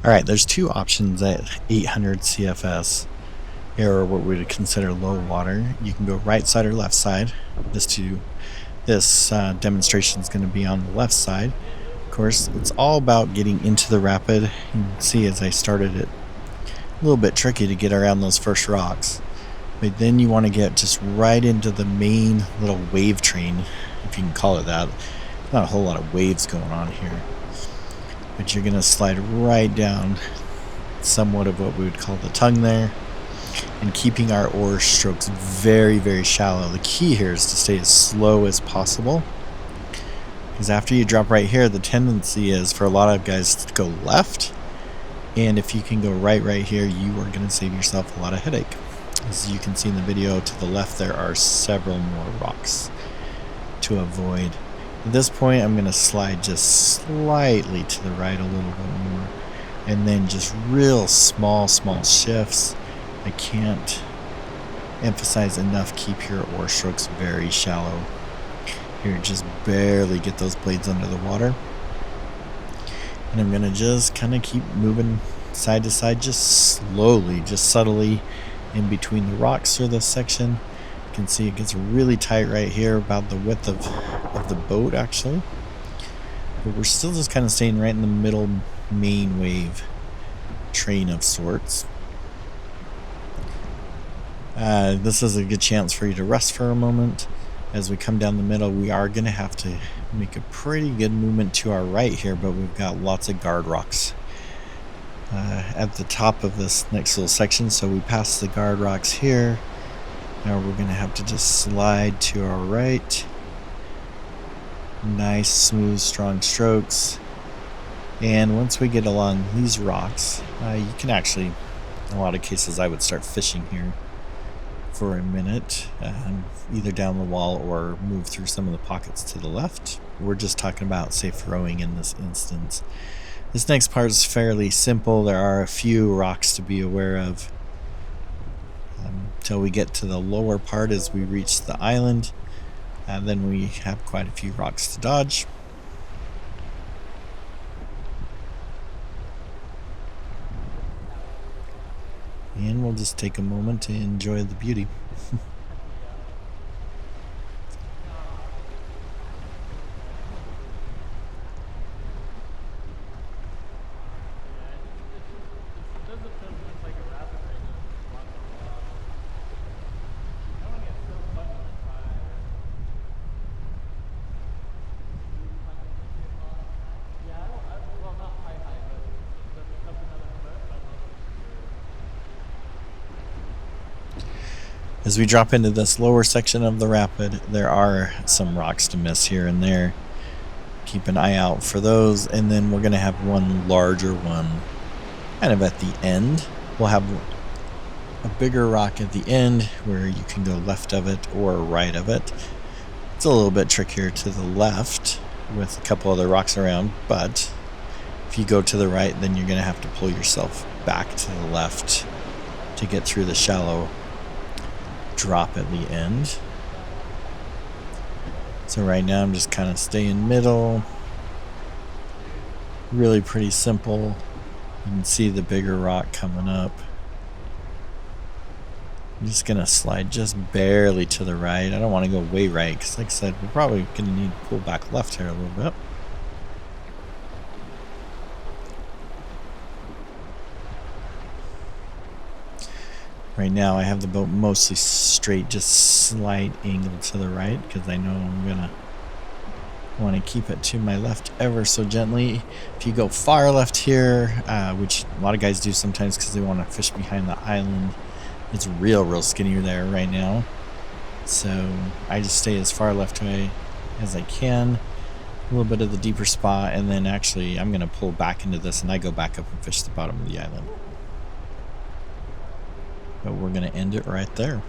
Alright, there's two options at 800 CFS, or what we would consider low water. You can go right side or left side. This demonstration is going to be on the left side. Of course, it's all about getting into the rapid. You can see as I started it, a little bit tricky to get around those first rocks. But then you want to get just right into the main little wave train, if you can call it that. Not a whole lot of waves going on here. But you're going to slide right down somewhat of what we would call the tongue there. And keeping our oar strokes very, very shallow. The key here is to stay as slow as possible. Because after you drop right here, the tendency is for a lot of guys to go left. And if you can go right here, you are going to save yourself a lot of headache. As you can see in the video to the left, there are several more rocks to avoid. At this point, I'm going to slide just slightly to the right a little bit more. And then just real small shifts. I can't emphasize enough, keep your oar strokes very shallow. Here, just barely get those blades under the water. And I'm going to just kind of keep moving side to side, just slowly, just subtly in between the rocks for this section. You can see it gets really tight right here, about the width of the boat actually. But we're still just kind of staying right in the middle main wave train of sorts. This is a good chance for you to rest for a moment. As we come down the middle, we are going to have to make a pretty good movement to our right here, but we've got lots of guard rocks at the top of this next little section. So we pass the guard rocks here. Now we're going to have to just slide to our right. Nice, smooth, strong strokes. And once we get along these rocks, you can actually, in a lot of cases, I would start fishing here for a minute, either down the wall or move through some of the pockets to the left. We're just talking about safe rowing in this instance. This next part is fairly simple. There are a few rocks to be aware of until we get to the lower part as we reach the island. Then we have quite a few rocks to dodge. And we'll just take a moment to enjoy the beauty. As we drop into this lower section of the rapid, there are some rocks to miss here and there. Keep an eye out for those, and then we're going to have one larger one kind of at the end. We'll have a bigger rock at the end where you can go left of it or right of it. It's a little bit trickier to the left with a couple other rocks around, but if you go to the right, then you're going to have to pull yourself back to the left to get through the shallow drop at the end. So right now I'm just kind of staying middle. Really pretty simple. You can see the bigger rock coming up. I'm just gonna slide just barely to the right. I don't want to go way right because, like I said, we're probably gonna need to pull back left here a little bit. Right now I have the boat mostly straight, just slight angle to the right because I know I'm gonna want to keep it to my left ever so gently. If you go far left here, which a lot of guys do sometimes because they want to fish behind the island, it's real skinny there right now. So I just stay as far left away as I can, a little bit of the deeper spot, and then actually I'm gonna pull back into this and I go back up and fish the bottom of the island. But we're going to end it right there.